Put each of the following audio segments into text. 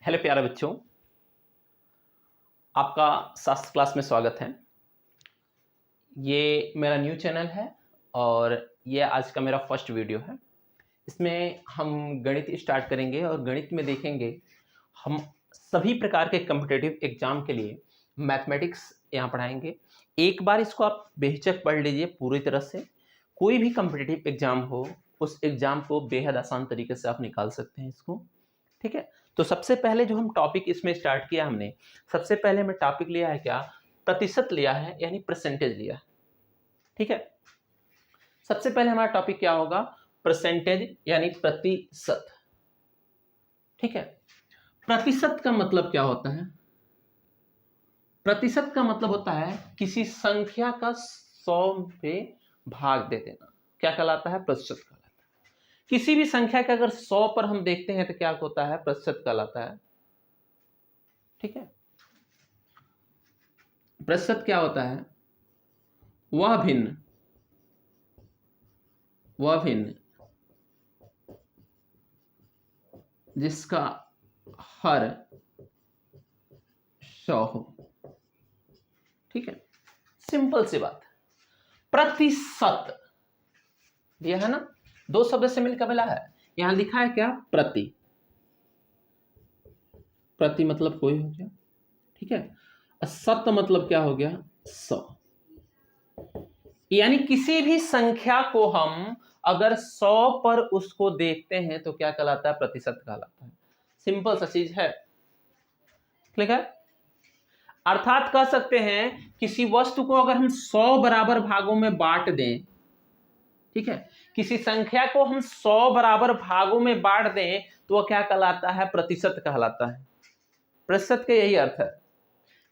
Hello प्यारे बच्चों, आपका शास्त्र क्लास में स्वागत है। ये मेरा न्यू चैनल है और ये आज का मेरा फर्स्ट वीडियो है। इसमें हम गणित स्टार्ट करेंगे और गणित में देखेंगे हम सभी प्रकार के कॉम्पिटिटिव एग्जाम के लिए मैथमेटिक्स यहाँ पढ़ाएंगे। एक बार इसको आप बेहिचक पढ़ लीजिए पूरी तरह से। कोई भी कॉम्पिटिटिव एग्जाम हो, उस एग्जाम को बेहद आसान तरीके से आप निकाल सकते हैं इसको। ठीक है, तो सबसे पहले जो हम टॉपिक इसमें स्टार्ट किया हमने, सबसे पहले हमें टॉपिक लिया है क्या, प्रतिशत लिया है, यानी परसेंटेज लिया है। ठीक है, सबसे पहले हमारा टॉपिक क्या होगा, परसेंटेज यानी प्रतिशत। ठीक है, प्रतिशत का मतलब क्या होता है? प्रतिशत का मतलब होता है किसी संख्या का 100 पे भाग दे देना। क्या कहलाता है? प्रतिशत कहलाता है। किसी भी संख्या के अगर 100 पर हम देखते हैं तो क्या होता है? प्रतिशत कहलाता है। ठीक है, प्रतिशत क्या होता है? वह भिन्न जिसका हर 100 हो। ठीक है, सिंपल सी बात। प्रतिशत दिया है ना, दो शब्द से मिलकर मिला है। यहां लिखा है क्या? प्रति। प्रति मतलब कोई हो गया। ठीक है, सत मतलब क्या हो गया? 100। यानी किसी भी संख्या को हम अगर 100 पर उसको देखते हैं तो क्या कहलाता है? प्रतिशत कहलाता है। सिंपल सा चीज है। क्लियर है? अर्थात कह सकते हैं किसी वस्तु को अगर हम 100 बराबर भागों में बांट दें, ठीक है, किसी संख्या को हम 100 बराबर भागों में बांट दें तो वह क्या कहलाता है? प्रतिशत कहलाता है। प्रतिशत का यही अर्थ है।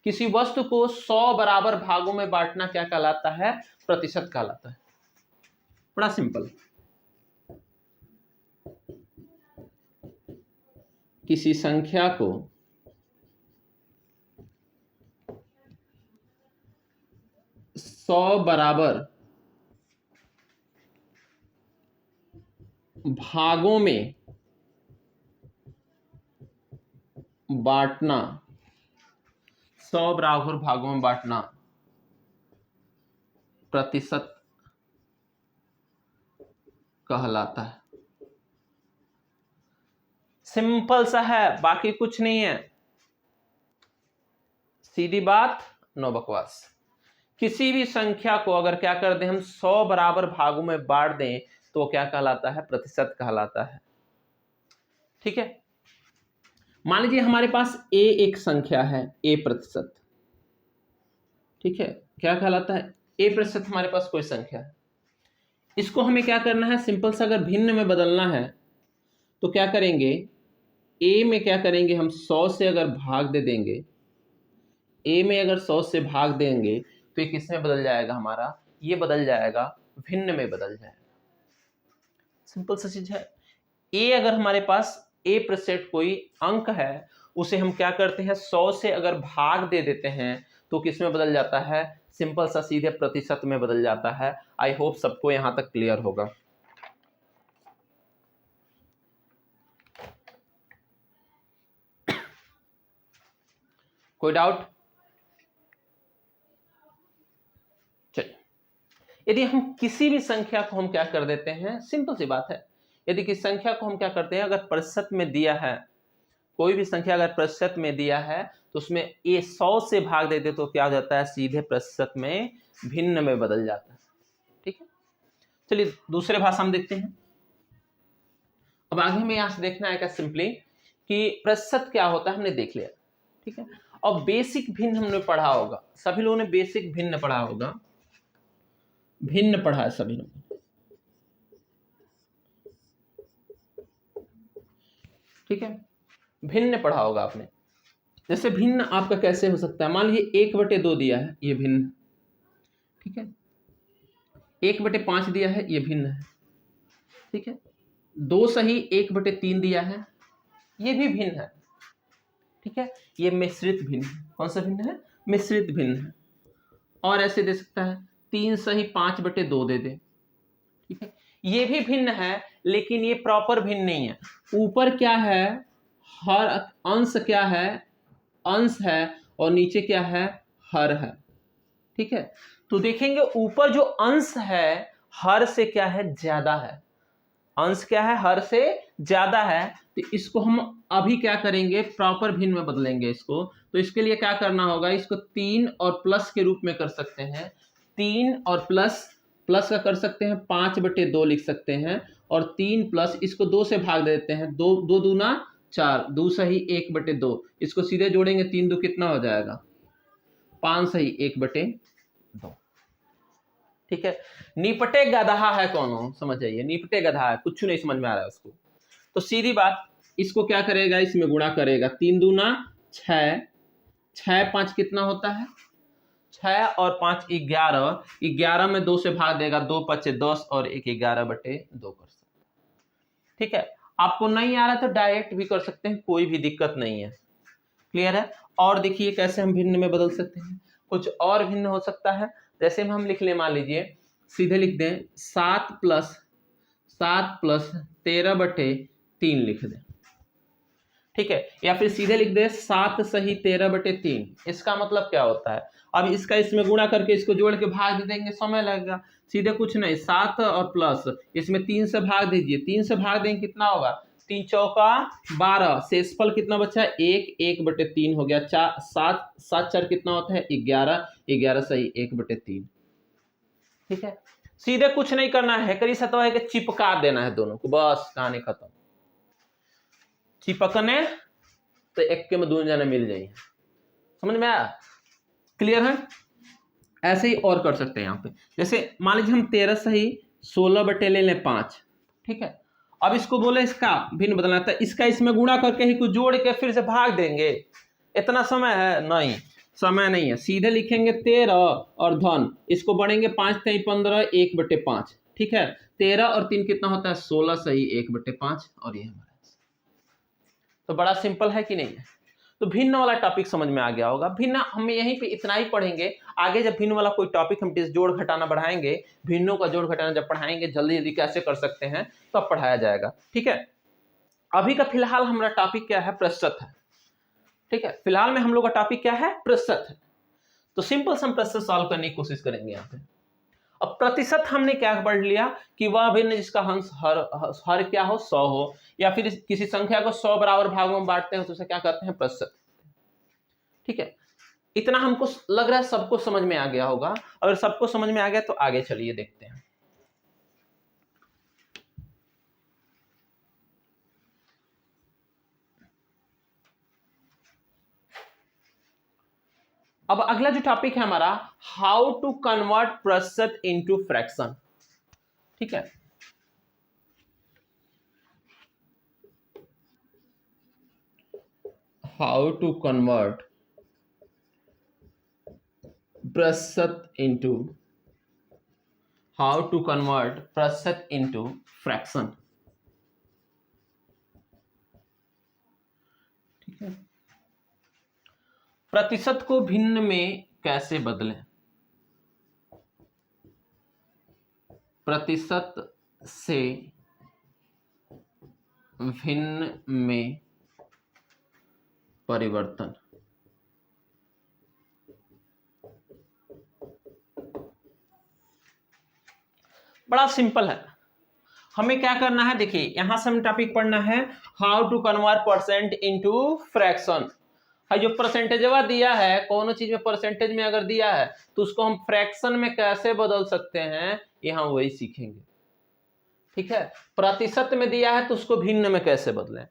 किसी वस्तु को 100 बराबर भागों में बांटना क्या कहलाता है? प्रतिशत कहलाता है। बड़ा सिंपल। किसी संख्या को 100 बराबर भागों में बांटना, 100 बराबर भागों में बांटना प्रतिशत कहलाता है। सिंपल सा है, बाकी कुछ नहीं है। सीधी बात, नो बकवास। किसी भी संख्या को अगर क्या कर दें हम 100 बराबर भागों में बांट दें तो क्या कहलाता है? प्रतिशत कहलाता है। ठीक है, मान लीजिए हमारे पास a एक संख्या है, a प्रतिशत। ठीक है, क्या कहलाता है? a प्रतिशत हमारे पास कोई संख्या है। इसको हमें क्या करना है? सिंपल सा अगर भिन्न में बदलना है तो क्या करेंगे? a में क्या करेंगे हम? 100 से अगर भाग दे देंगे, a में अगर 100 से भाग देंगे तो ये किस में बदल जाएगा हमारा? ये बदल जाएगा भिन्न में बदल जाएगा। सिंपल सा चीज है। a अगर हमारे पास a प्रतिशत कोई अंक है, उसे हम क्या करते हैं? 100 से अगर भाग दे देते हैं तो किस में बदल जाता है? सिंपल सा सीधे प्रतिशत में बदल जाता है। आई होप सबको यहां तक क्लियर होगा। कोई डाउट? चलिए, यदि हम किसी भी संख्या को हम क्या कर देते हैं, सिंपल सी बात है, यदि किसी संख्या को हम क्या करते हैं, अगर प्रतिशत में दिया है, कोई भी संख्या अगर प्रतिशत में दिया है तो उसमें ये 100 से भाग देते तो क्या हो जाता है? सीधे प्रतिशत में भिन्न में बदल जाता है। ठीक है, चलिए दूसरे भाषा में देखते हैं। अब आगे हमें यहां से देखना है क्या, सिंपली कि प्रतिशत क्या होता है हमने देख लिया। ठीक है, और बेसिक भिन्न हमने पढ़ा होगा, सभी लोगों ने बेसिक भिन्न पढ़ा होगा, भिन्न पढ़ा है सभी लोगों ने। ठीक है, भिन्न पढ़ा होगा आपने। जैसे भिन्न आपका कैसे हो सकता है? मान लीजिए 1/2 दिया है, ये भिन्न। ठीक है, 1/5 दिया है, ये भिन्न है। ठीक है, 2 सही 1/3 दिया है, ये भी भिन्न है। ठीक है, ये मिश्रित भिन्न है। कौन सा भिन्न है? मिश्रित भिन्न है। और ऐसे दे सकता है 3 सही 5/2 दे दे। ठीक है, ये भी भिन्न है लेकिन ये प्रॉपर भिन्न नहीं है। ऊपर क्या है? हर अंश क्या है, अंश है, और नीचे क्या है, हर है। ठीक है, तो देखेंगे ऊपर जो अंश है हर से क्या है, ज्यादा है। अंश क्या है, हर से ज्यादा है। तो इसको हम अभी क्या करेंगे, प्रॉपर भिन्न में बदलेंगे इसको। तो इसके लिए क्या करना होगा, इसको 3 और प्लस के रूप में कर सकते हैं। 3 और प्लस, प्लस का कर सकते हैं 5/2 लिख सकते हैं, और 3 प्लस इसको 2 से भाग देते हैं, 2 2 दूना 4, 2 सही 1/2। इसको सीधे जोड़ेंगे, 3 2 कितना हो जाएगा, 5 सही 1/2। ठीक है, निपटे गधा है कौन हो, समझ जाइए, निपटे गधा है, कुछ नहीं समझ में आ रहा है उसको। तो सीधी बात, इसको क्या करेगा, इसमें गुणा करेगा, 3 दूना 6, 6 5 कितना होता है, 6 और 5 11, 11 में 2 से भाग देगा, 2 5 10, और 1 11/2 कर सकते हैं। ठीक है, आपको नहीं आ रहा तो डायरेक्ट भी कर सकते हैं, कोई भी दिक्कत नहीं है। क्लियर है। और देखिए कैसे हम भिन्न में बदल सकते हैं, कुछ और भिन्न हो सकता है। जैसे हम लिख लें, मान लीजिए सीधे लिख दें 7 प्लस 13/3 लिख दें। ठीक है, या फिर सीधे लिख दें 7 सही 13/3। इसका मतलब क्या होता है, अब इसका इसमें गुणा करके इसको जोड़ के भाग दे देंगे, समय लगेगा। सीधे कुछ नहीं, 7 और प्लस इसमें 3 से भाग दीजिए, 3 से भाग देंगे कितना होगा, 3 चौका 12, शेषफल कितना बचा, 1, 1/3 हो गया। 7 7 4 कितना होता है, 11, 11 सही 1/3। ठीक है, सीधे कुछ नहीं करना है, करी सतवा है कि चिपका देना है दोनों को, बस कहानी खत्म। चिपकने तो एक के में 2 जने मिल जाइए, समझ में आया, क्लियर है। ऐसे ही और कर सकते हैं यहाँ पे, जैसे मान लीजिए हम 13 सही 16/5 ले लें 5। ठीक है, अब इसको बोले इसका भिन्न बदलना था, इसका इसमें गुणा करके ही कुछ जोड़ के फिर से भाग देंगे, इतना समय है, नहीं समय नहीं है। सीधे लिखेंगे 13 और धन, इसको बढ़ेंगे 5 3 15, 1/5। ठीक है, 13 और 3 कितना होता है, 16 सही 1/5, और ये हमारा। तो बड़ा सिंपल है कि नहीं है। तो भिन्न वाला टॉपिक समझ में आ गया होगा। भिन्न हम यहीं पे इतना ही पढ़ेंगे, आगे जब भिन्न वाला कोई टॉपिक हम जोड़ घटाना बढ़ाएंगे, भिन्नों का जोड़ घटाना जब पढ़ाएंगे, जल्दी जल्दी कैसे कर सकते हैं तब तो पढ़ाया जाएगा। ठीक है, अभी का फिलहाल हमारा टॉपिक क्या है, प्रतिशत है। ठीक है, फिलहाल में हम लोग का टॉपिक क्या है, प्रतिशत है। तो सिंपल सम प्रतिशत सॉल्व करने की कोशिश करेंगे यहाँ पे। अब प्रतिशत हमने क्या पढ़ लिया कि वह भिन्न जिसका अंश हर क्या हो, 100 हो, या फिर किसी संख्या को 100 बराबर भागों में बांटते हैं तो उसे क्या कहते हैं, प्रतिशत। ठीक है, इतना हमको लग रहा है सबको समझ में आ गया होगा। अगर सबको समझ में आ गया तो आगे चलिए देखते हैं। अब अगला जो टॉपिक है हमारा, हाउ टू कन्वर्ट प्रतिशत इनटू फ्रैक्शन। ठीक है, हाउ टू कन्वर्ट प्रतिशत इनटू फ्रैक्शन। ठीक है, प्रतिशत को भिन्न में कैसे बदलें, प्रतिशत से भिन्न में परिवर्तन। बड़ा सिंपल है, हमें क्या करना है, देखिए यहां से हम टॉपिक पढ़ना है how to convert percent into fraction. जो परसेंटेज दिया है, कौन चीज में परसेंटेज में अगर दिया है तो उसको हम फ्रैक्शन में कैसे बदल सकते हैं, ये हम वही सीखेंगे। ठीक है, प्रतिशत में दिया है तो उसको भिन्न में कैसे बदलें।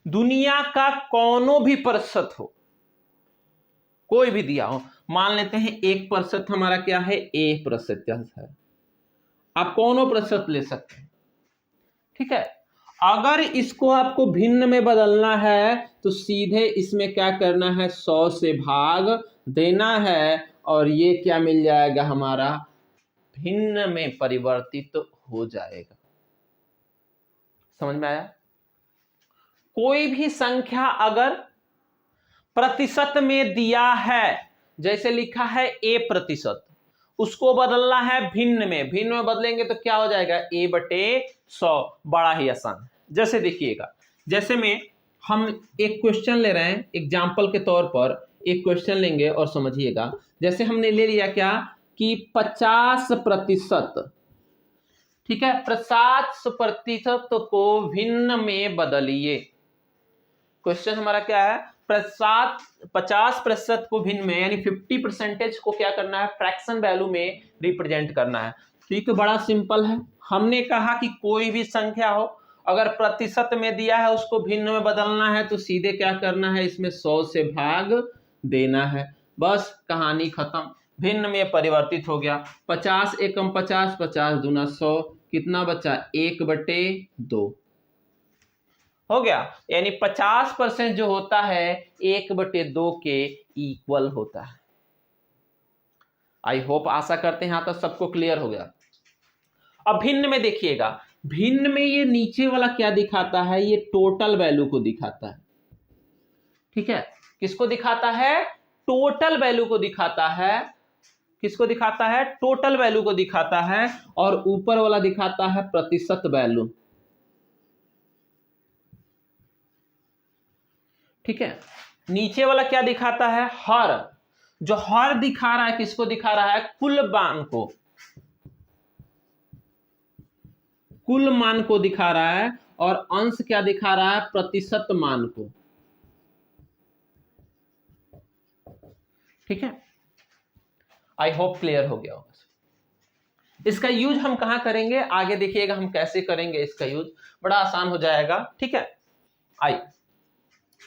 दुनिया का कोनो भी प्रतिशत हो, कोई भी दिया हो, मान लेते हैं 1% हमारा क्या है, A% है, आप कोनो प्रतिशत ले सकते हैं। ठीक है, अगर इसको आपको भिन्न में बदलना है तो सीधे इसमें क्या करना है, 100 से भाग देना है, और ये क्या मिल जाएगा हमारा, भिन्न में परिवर्तित हो जाएगा। समझ में आया। कोई भी संख्या अगर प्रतिशत में दिया है, जैसे लिखा है A%, उसको बदलना है भिन्न में बदलेंगे तो क्या हो जाएगा, A/100। बड़ा ही आसान है। जैसे देखिएगा, जैसे में हम एक क्वेश्चन ले रहे हैं एग्जाम्पल के तौर पर, एक क्वेश्चन लेंगे और समझिएगा। जैसे हमने ले लिया क्या कि 50%, ठीक है, 50% को भिन्न में बदलिए। क्वेश्चन हमारा क्या है, 50% को भिन्न में यानी 50% को क्या करना है, फ्रैक्शन वैल्यू में रिप्रेजेंट करना है। तो ये तो बड़ा सिंपल है। हमने कहा कि कोई भी संख्या हो अगर प्रतिशत में दिया है उसको भिन्न में बदलना है तो सीधे क्या करना है, इसमें 100 से भाग देना है, बस कहानी खत्म। भिन्न में परिवर्तित हो गया, 50 एकम 50, 50 दूना 100, कितना बचा 1/2 हो गया। यानी 50% जो होता है 1/2 के इक्वल होता है। आई होप, आशा करते हैं यहां तक सबको क्लियर हो गया। अब भिन्न में देखिएगा, भिन्न में ये नीचे वाला क्या दिखाता है, ये टोटल वैल्यू को दिखाता है, ठीक है। किसको दिखाता है, टोटल वैल्यू को दिखाता है। किसको दिखाता है, टोटल वैल्यू को दिखाता है। और ऊपर वाला दिखाता है प्रतिशत वैल्यू, ठीक है। नीचे वाला क्या दिखाता है, हर। जो हर दिखा रहा है किसको दिखा रहा है, कुल मान को, कुल मान को दिखा रहा है। और अंश क्या दिखा रहा है, प्रतिशत मान को, ठीक है। आई होप क्लियर हो गया होगा। इसका यूज हम कहां करेंगे, आगे देखिएगा हम कैसे करेंगे इसका यूज, बड़ा आसान हो जाएगा, ठीक है। आई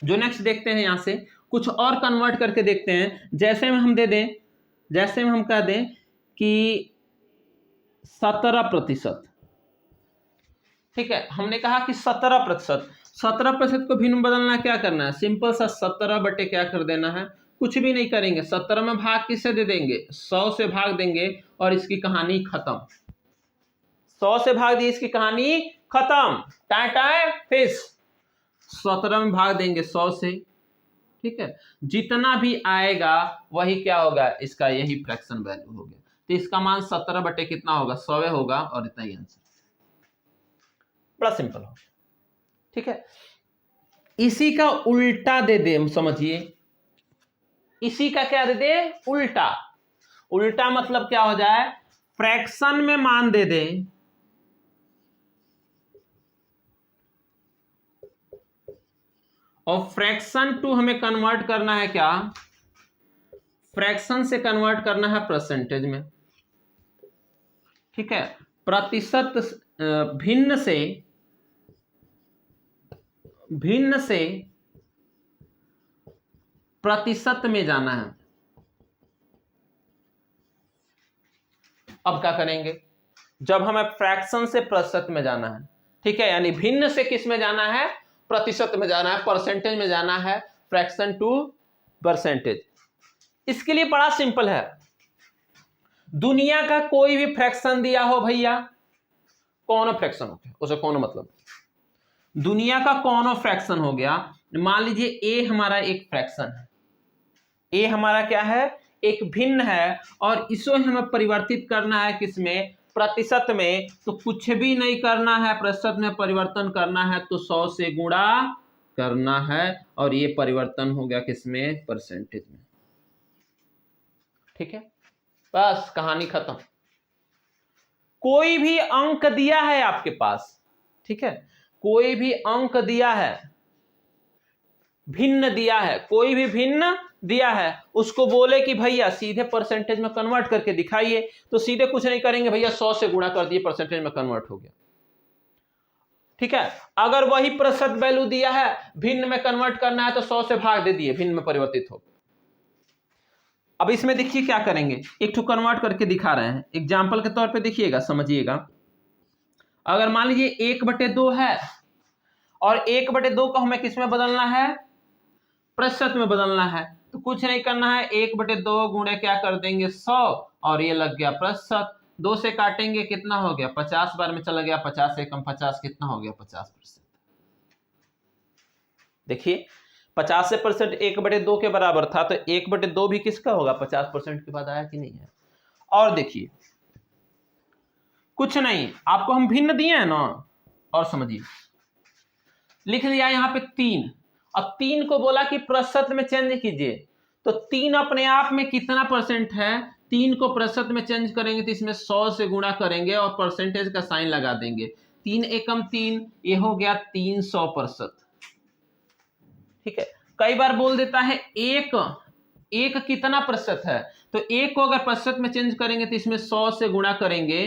जो नेक्स्ट देखते हैं, यहां से कुछ और कन्वर्ट करके देखते हैं। जैसे में हम दे दें, जैसे में हम कह दें कि 17%, ठीक है। हमने कहा कि 17%, 17% को भिन्न बदलना क्या करना है, सिंपल सा 17 बटे क्या कर देना है, कुछ भी नहीं करेंगे, 17 में भाग किससे दे देंगे, 100 से भाग देंगे और इसकी कहानी खत्म। 100 से भाग दी, इसकी कहानी खत्म, टाटा फिश। 17 में भाग देंगे 100 से, ठीक है। जितना भी आएगा वही क्या होगा, इसका यही फ्रैक्शन वैल्यू हो गया। तो इसका मान 17 बटे कितना होगा, 100 होगा और इतना ही आंसर। बड़ा सिंपल हो, ठीक है। इसी का उल्टा दे दे, समझिए, इसी का क्या दे दे, उल्टा। उल्टा मतलब क्या हो जाए, फ्रैक्शन में मान दे दे, और फ्रैक्शन टू हमें कन्वर्ट करना है क्या, फ्रैक्शन से कन्वर्ट करना है परसेंटेज में, ठीक है। प्रतिशत भिन्न से प्रतिशत में जाना है। अब क्या करेंगे, जब हमें फ्रैक्शन से प्रतिशत में जाना है, ठीक है, यानी भिन्न से किस में जाना है, प्रतिशत में जाना है, परसेंटेज में जाना है, फ्रैक्शन टू परसेंटेज। इसके लिए बड़ा सिंपल है, दुनिया का कोई भी फ्रैक्शन दिया हो भैया, कौन फ्रैक्शन हो गया उसे, कौन मतलब दुनिया का कौन फ्रैक्शन हो गया, मान लीजिए ए हमारा एक फ्रैक्शन है, ए हमारा क्या है, एक भिन्न है, और इसको हमें परिवर्तित करना है किसमें, प्रतिशत में। तो कुछ भी नहीं करना है, प्रतिशत में परिवर्तन करना है तो 100 से गुणा करना है, और ये परिवर्तन हो गया किसमें, परसेंटेज में, ठीक है। बस कहानी खत्म। कोई भी अंक दिया है आपके पास, ठीक है, कोई भी अंक दिया है, भिन्न दिया है, कोई भी भिन्न दिया है, उसको बोले कि भैया सीधे परसेंटेज में कन्वर्ट करके दिखाइए, तो सीधे कुछ नहीं करेंगे भैया, 100 से गुणा कर दिए, परसेंटेज में कन्वर्ट हो गया, ठीक है। अगर वही प्रतिशत वैल्यू दिया है, भिन्न में कन्वर्ट करना है तो 100 से भाग दे दिए, भिन्न में परिवर्तित हो। अब इसमें देखिए क्या करेंगे, एक ठो कन्वर्ट करके दिखा रहे हैं, एग्जाम्पल के तौर पे देखिएगा, समझिएगा। अगर मान लीजिए 1/2 है, और 1/2 को हमें किस में बदलना है, प्रतिशत में बदलना है, तो कुछ नहीं करना है, 1/2 गुणे क्या कर देंगे 100, और ये लग गया प्रतिशत। 2 से काटेंगे कितना हो गया, 50 बार में चला गया, 50 एकम 50 कितना हो गया, 50%। देखिए 50 से परसेंट 1/2 के बराबर था, तो 1/2 भी किसका होगा, 50% के बाद आया कि नहीं है। और देखिए कुछ नहीं, आपको हम भिन्न दिए हैं ना, और समझिए लिख लिया यहाँ पे 3, अब 3 को बोला कि प्रतिशत में चेंज कीजिए, तो 3 अपने आप में कितना परसेंट है, 3 को प्रतिशत में चेंज करेंगे तो इसमें 100 से गुणा करेंगे और परसेंटेज का साइन लगा देंगे। 3 एकम 3, ये हो गया 300%। ठीक है, कई बार बोल देता है एक कितना प्रतिशत है, तो एक को अगर प्रतिशत में चेंज करेंगे तो इसमें 100 से गुणा करेंगे।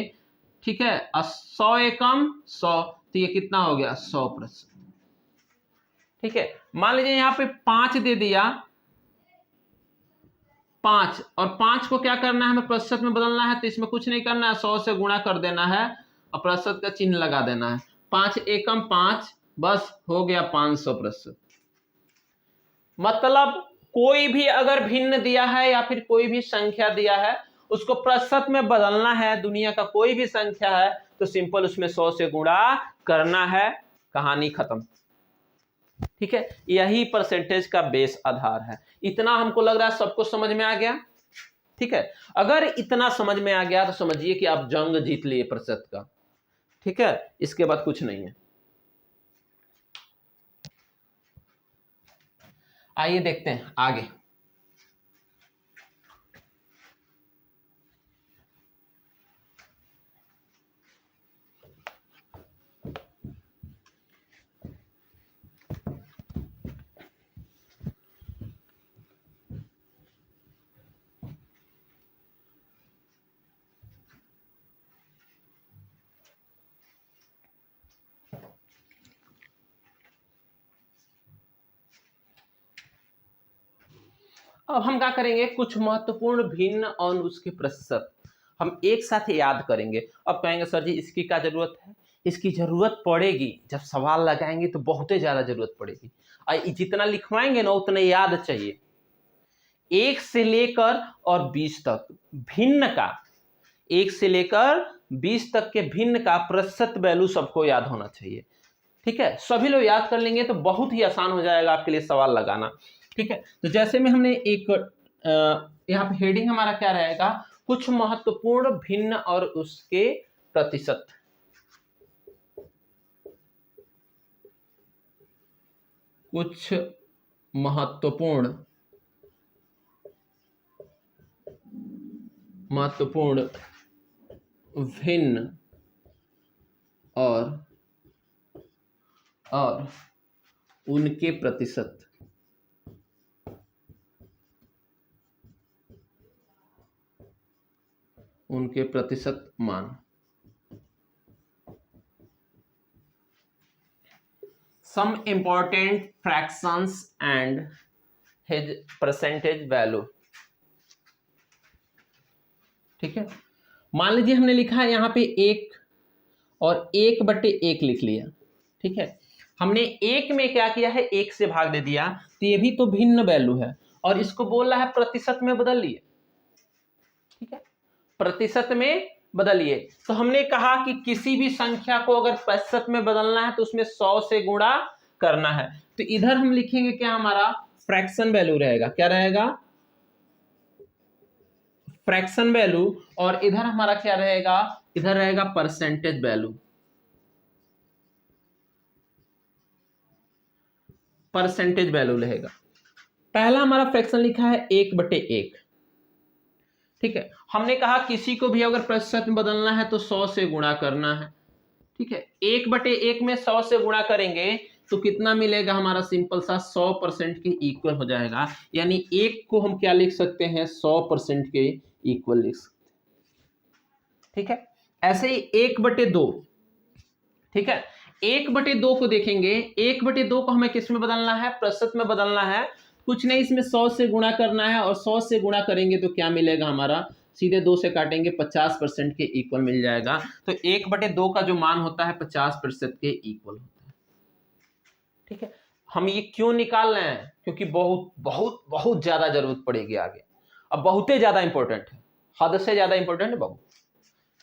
ठीक है, 100 एकम 100, तो ये कितना हो गया 100%। ठीक है, मान लीजिए यहां पे 5 दे दिया, 5, और 5 को क्या करना है, हमें प्रतिशत में बदलना है, तो इसमें कुछ नहीं करना है, 100 से गुणा कर देना है और प्रतिशत का चिन्ह लगा देना है। 5 एकम 5, बस हो गया 500%। मतलब कोई भी अगर भिन्न दिया है या फिर कोई भी संख्या दिया है, उसको प्रतिशत में बदलना है, दुनिया का कोई भी संख्या है तो सिंपल उसमें 100 से गुणा करना है, कहानी खत्म। ठीक है, यही परसेंटेज का बेस आधार है। इतना हमको लग रहा है सबको समझ में आ गया। ठीक है, अगर इतना समझ में आ गया तो समझिए कि आप जंग जीत लिए प्रतिशत का। ठीक है, इसके बाद कुछ नहीं है। आइए देखते हैं आगे। अब हम क्या करेंगे, कुछ महत्वपूर्ण भिन्न और उसके प्रतिशत हम एक साथ याद करेंगे। अब कहेंगे सर जी इसकी क्या जरूरत है, इसकी जरूरत पड़ेगी, जब सवाल लगाएंगे तो बहुत ही ज्यादा जरूरत पड़ेगी। और जितना लिखवाएंगे ना उतना याद चाहिए। 1 से लेकर और 20 तक भिन्न का, 1 से लेकर 20 तक के भिन्न का प्रतिशत वैल्यू सबको याद होना चाहिए। ठीक है, सभी लोग याद कर लेंगे तो बहुत ही आसान हो जाएगा आपके लिए सवाल लगाना। ठीक है, तो जैसे में हमने एक यहाँ पे हेडिंग हमारा क्या रहेगा, कुछ महत्वपूर्ण भिन्न और उसके प्रतिशत। कुछ महत्वपूर्ण भिन्न और उनके प्रतिशत। उनके प्रतिशत मान। Some important fractions and his percentage value। ठीक है, मान लीजिए हमने लिखा है यहाँ पे 1 और 1/1 लिख लिया। ठीक है, हमने 1 में क्या किया है, 1 से भाग दे दिया, तो ये भी तो भिन्न वैल्यू है और इसको बोल रहा है प्रतिशत में बदलिए। ठीक है, प्रतिशत में बदलिए। तो हमने कहा कि किसी भी संख्या को अगर प्रतिशत में बदलना है तो उसमें 100 से गुणा करना है। तो इधर हम लिखेंगे क्या, हमारा फ्रैक्शन वैल्यू रहेगा। क्या रहेगा, फ्रैक्शन वैल्यू। और इधर हमारा क्या रहेगा, इधर रहेगा परसेंटेज वैल्यू। परसेंटेज वैल्यू रहेगा। पहला हमारा फ्रैक्शन लिखा है 1/1। ठीक है, हमने कहा किसी को भी अगर प्रतिशत में बदलना है तो 100 से गुणा करना है। ठीक है, 1/1 में 100 से गुणा करेंगे तो कितना मिलेगा, हमारा सिंपल सा 100% के इक्वल हो जाएगा। यानी 1 को हम क्या लिख सकते हैं, 100% के इक्वल लिख सकते हैं। ठीक है, ऐसे ही 1/2। ठीक है, 1/2 को देखेंगे, 1/2 को हमें किस में बदलना है, प्रतिशत में बदलना है। कुछ नहीं, इसमें 100 से गुणा करना है और 100 से गुणा करेंगे तो क्या मिलेगा, हमारा सीधे 2 से काटेंगे 50% के इक्वल मिल जाएगा। तो 1/2 का जो मान होता है 50% के इक्वल होता है। ठीक है, हम ये क्यों निकाल रहे हैं, क्योंकि बहुत बहुत बहुत ज्यादा जरूरत पड़ेगी आगे। अब बहुत ही ज्यादा इंपॉर्टेंट है, हद से ज्यादा इंपॉर्टेंट है बहुत।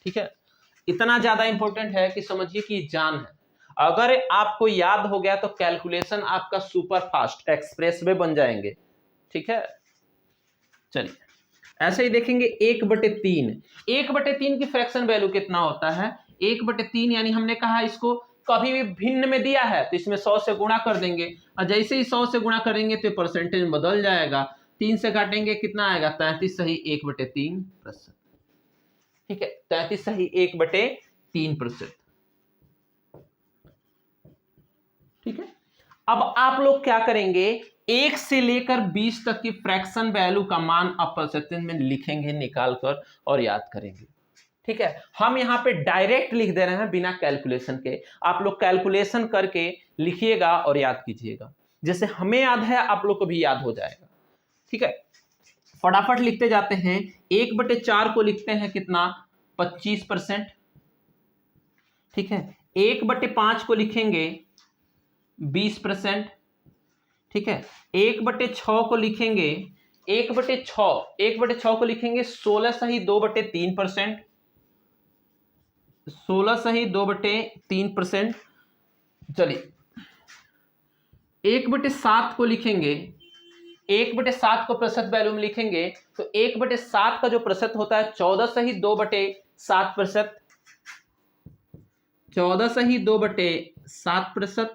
ठीक है, इतना ज्यादा इंपॉर्टेंट है कि समझिए कि जान है। अगर आपको याद हो गया तो कैलकुलेशन आपका सुपर फास्ट एक्सप्रेस वे बन जाएंगे। ठीक है, चलिए ऐसे ही देखेंगे 1/3। 1/3 की फ्रैक्शन वैल्यू कितना होता है, 1/3 यानी हमने कहा इसको कभी भी भिन्न में दिया है तो इसमें 100 से गुणा कर देंगे, और जैसे ही 100 से गुणा करेंगे तो परसेंटेज में बदल जाएगा। 3 से काटेंगे कितना आएगा, 33 सही 1/3%। ठीक है, 33 सही 1/3%। ठीक है, अब आप लोग क्या करेंगे, 1 से लेकर 20 तक की फ्रैक्शन वैल्यू का मान आप परसेंटेज में लिखेंगे निकाल कर और याद करेंगे। ठीक है, हम यहाँ पे डायरेक्ट लिख दे रहे हैं बिना कैलकुलेशन के, आप लोग कैलकुलेशन करके लिखिएगा और याद कीजिएगा। जैसे हमें याद है आप लोग को भी याद हो जाएगा। ठीक है, फटाफट लिखते जाते हैं। 1/4 को लिखते हैं कितना, 25%। ठीक है, 1/5 को लिखेंगे 20%। ठीक है, 1/6 को लिखेंगे 1/6 को लिखेंगे 16 सही 2/3%। 16 सही 2/3%। चलिए 1/7 को लिखेंगे, 1/7 को प्रतिशत वैल्यू में लिखेंगे तो 1/7 का जो प्रतिशत होता है 14 सही 2/7%। 14 सही 2/7%।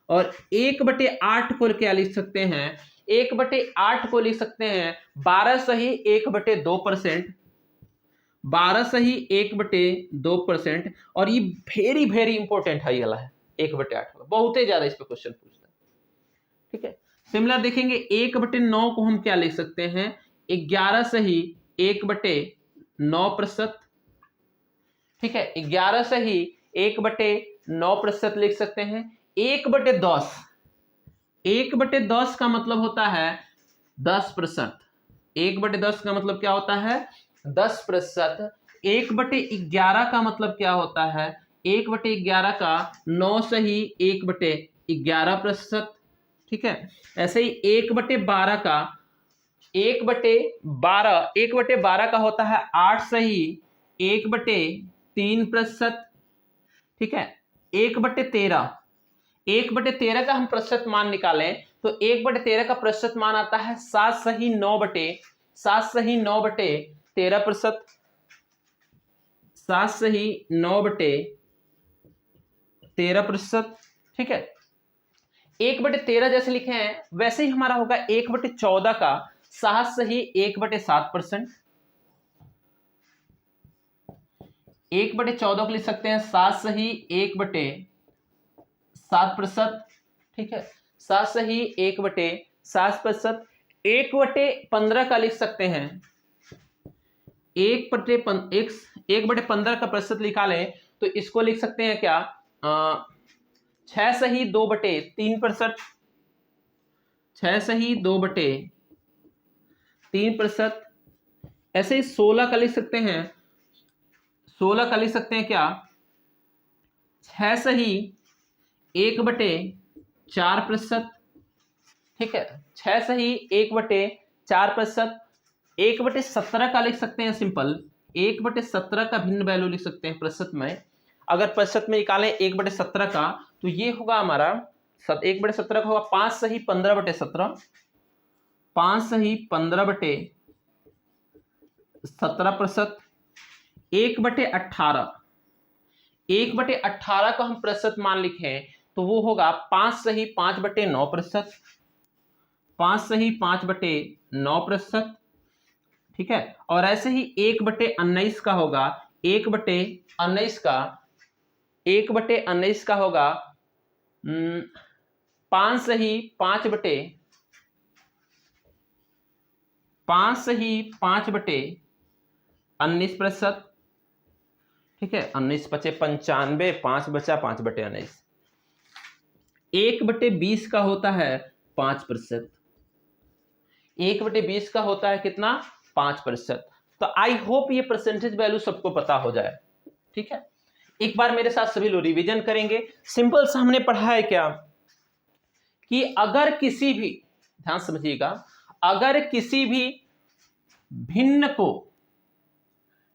और 1/8 को क्या लिख सकते हैं, 1/8 को लिख सकते हैं 12 सही 1/2%। 12 सही 1/2%। और ये वेरी वेरी इंपॉर्टेंट है, ये वाला है 1/8 वाला, बहुत ही ज्यादा इस पे क्वेश्चन पूछता है। ठीक है, सिमिलर देखेंगे 1/9 को हम क्या लिख सकते हैं, 11 सही 1/9%। ठीक है, 11 सही 1/9% लिख सकते हैं। 1/10, 1/10 का मतलब होता है 10%। 1/10 का मतलब क्या होता है, 10%। 1/11 का मतलब क्या होता है, 1/11 का 9 सही 1/11%। ठीक है, ऐसे ही 1/12 का 1/12 का होता है 8 सही 1/3%। ठीक है, 1/13 का हम प्रतिशत मान निकालें तो 1/13 का प्रतिशत मान आता है 7 सही 9/13%। 7 सही 9/13%। ठीक है, 1/13 जैसे लिखे हैं वैसे ही हमारा होगा 1/14 का 7 सही 1/7%। 1/14 को लिख सकते हैं 7 सही 1/7%। ठीक है, 7 सही 1/7%। 1/15 का लिख सकते हैं 1/15 का प्रतिशत निकालें तो इसको लिख सकते हैं क्या, 6 सही 2/3%। 6 सही 2/3%। ऐसे ही 16 का लिख सकते हैं, 16 का लिख सकते हैं क्या, 6 सही 1/4%। ठीक है, 6 सही 1/4%। 1/17 का लिख सकते हैं सिंपल, 1/17 का भिन्न वैल्यू लिख सकते हैं प्रतिशत में। अगर प्रतिशत में निकालें 1/17 का तो ये होगा हमारा 1/17 का होगा 5 सही 15/17। 5 सही 15/17%। 1/18, 1/18 का हम प्रतिशत मान लिखें तो वो होगा 5 सही 5/9%। 5 सही 5/9%। ठीक है, और ऐसे ही 1/19 का होगा 1/19 का होगा 5 सही 5/19%। ठीक है, 19 × 5 = 95, 5 बचा 5/19। 1/20 का होता है 5%। 1/20 का होता है कितना, 5%। तो आई होप ये परसेंटेज वैल्यू सबको पता हो जाए। ठीक है, एक बार मेरे साथ सभी लोग रिवीजन करेंगे। सिंपल सा हमने पढ़ा है क्या कि अगर किसी भी, ध्यान समझिएगा, अगर किसी भी भिन्न को,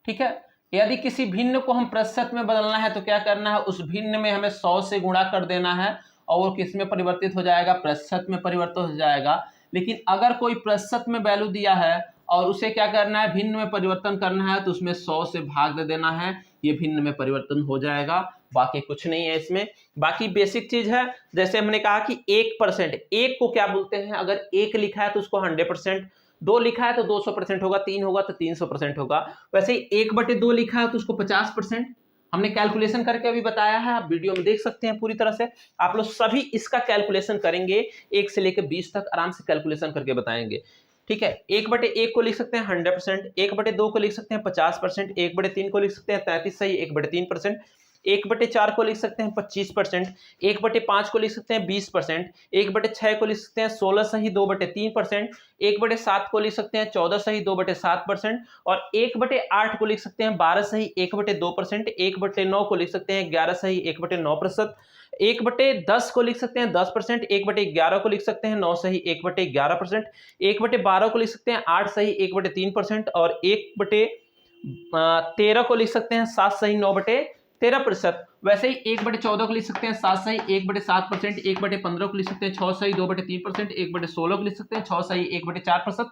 ठीक है, यदि किसी भिन्न को हम प्रतिशत में बदलना है तो क्या करना है, उस भिन्न में हमें 100 से गुणा कर देना है और वो किस में परिवर्तित हो जाएगा, प्रतिशत में परिवर्तित हो जाएगा। लेकिन अगर कोई प्रतिशत में वैल्यू दिया है और उसे क्या करना है, भिन्न में परिवर्तन करना है तो उसमें 100 से भाग दे देना है, ये भिन्न में परिवर्तन हो जाएगा बाकी कुछ नहीं है इसमें। बाकी बेसिक चीज है, जैसे हमने कहा कि 1%, एक को क्या बोलते हैं, अगर 1 लिखा है तो उसको 100%, 2 लिखा है तो 200% होगा, 3 होगा तो 300% होगा। वैसे ही 1/2 लिखा है तो उसको 50%। हमने कैलकुलेशन करके अभी बताया है, आप वीडियो में देख सकते हैं पूरी तरह से। आप लोग सभी इसका कैलकुलेशन करेंगे, 1 से लेकर 20 तक आराम से कैलकुलेशन करके बताएंगे। ठीक है, 1/1 को लिख सकते हैं 100%, 1/2 को लिख सकते हैं 50%, 1/3 को लिख सकते हैं 33 सही 1/3%, 1/4 को लिख सकते हैं 25%, 1/5 को लिख सकते हैं 20%, 1/6 को लिख सकते हैं 16 सही 2/3%, 1/7 को लिख सकते हैं 14 सही 2/7%, और 1/8 को लिख सकते हैं 12 सही 1/2%, 1/9 को लिख सकते हैं 11 सही 1/9%, 1/10 को लिख सकते हैं 10%, 1/11 को लिख सकते हैं 9 सही 1/11%, 1/12 को लिख सकते हैं 8 सही 1/3%, और 1/13 को लिख सकते हैं 7 सही 9/13%। वैसे ही 1/14 को लिख सकते हैं 7 सही 1/7%, 1/15 को लिख सकते हैं 6 सही 2/3%, 1/16 को लिख सकते हैं 6 सही 1/4%,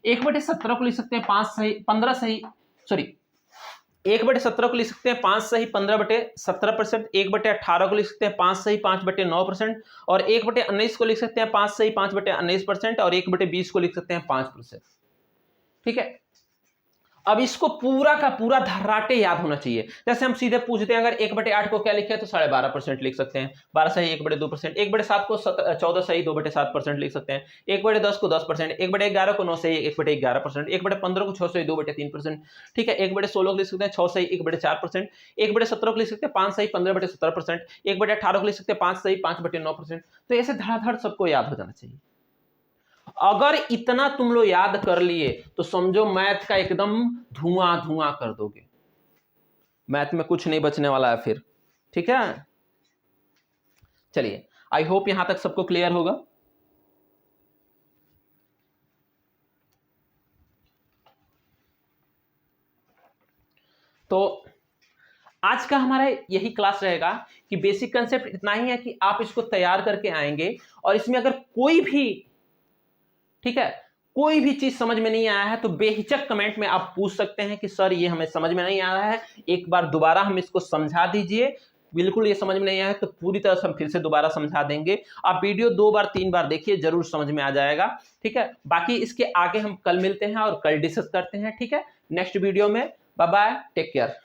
1/17 को लिख सकते हैं 5 सही 15 सही सॉरी 1/17 को लिख सकते हैं 5 सही 15/17%, 1/18 को लिख सकते हैं 5 सही 5/9%, और 1/19 को लिख सकते हैं 5 सही 5/19%, और 1/20 को लिख सकते हैं 5%। ठीक है, अब इसको पूरा का पूरा धर्राटे याद होना चाहिए। जैसे हम सीधे पूछते हैं, अगर 1/8 को क्या लिखे तो 12.5% लिख सकते हैं, 12 सही 1/2%, 1/7 को 14 सही 2/7% लिख सकते हैं, 1/10 को 10%, 1/11 को 9 सही 1/11%, 1/15 को 6 सही 2/3%। ठीक है, 1/16 को लिख सकते हैं 6 सही 1/4%, 1/17 को लिख सकते हैं 5 सही 15/17%, 1/18 को लिख सकते हैं 5 सही 5/9%। तो ऐसे धड़ाधड़ सबको याद हो जाना चाहिए। अगर इतना तुम लोग याद कर लिए तो समझो मैथ का एकदम धुआं धुआं कर दोगे, मैथ में कुछ नहीं बचने वाला है फिर। ठीक है, चलिए, आई होप यहां तक सबको क्लियर होगा। तो आज का हमारा यही क्लास रहेगा कि बेसिक कंसेप्ट इतना ही है कि आप इसको तैयार करके आएंगे, और इसमें अगर कोई भी, ठीक है, कोई भी चीज समझ में नहीं आया है तो बेहिचक कमेंट में आप पूछ सकते हैं कि सर ये हमें समझ में नहीं आ रहा है, एक बार दोबारा हम इसको समझा दीजिए, बिल्कुल ये समझ में नहीं आया है तो पूरी तरह से हम फिर से दोबारा समझा देंगे। आप वीडियो 2 बार 3 बार देखिए, जरूर समझ में आ जाएगा। ठीक है, बाकी इसके आगे हम कल मिलते हैं और कल डिस्कस करते हैं। ठीक है, नेक्स्ट वीडियो में। Bye bye, take care.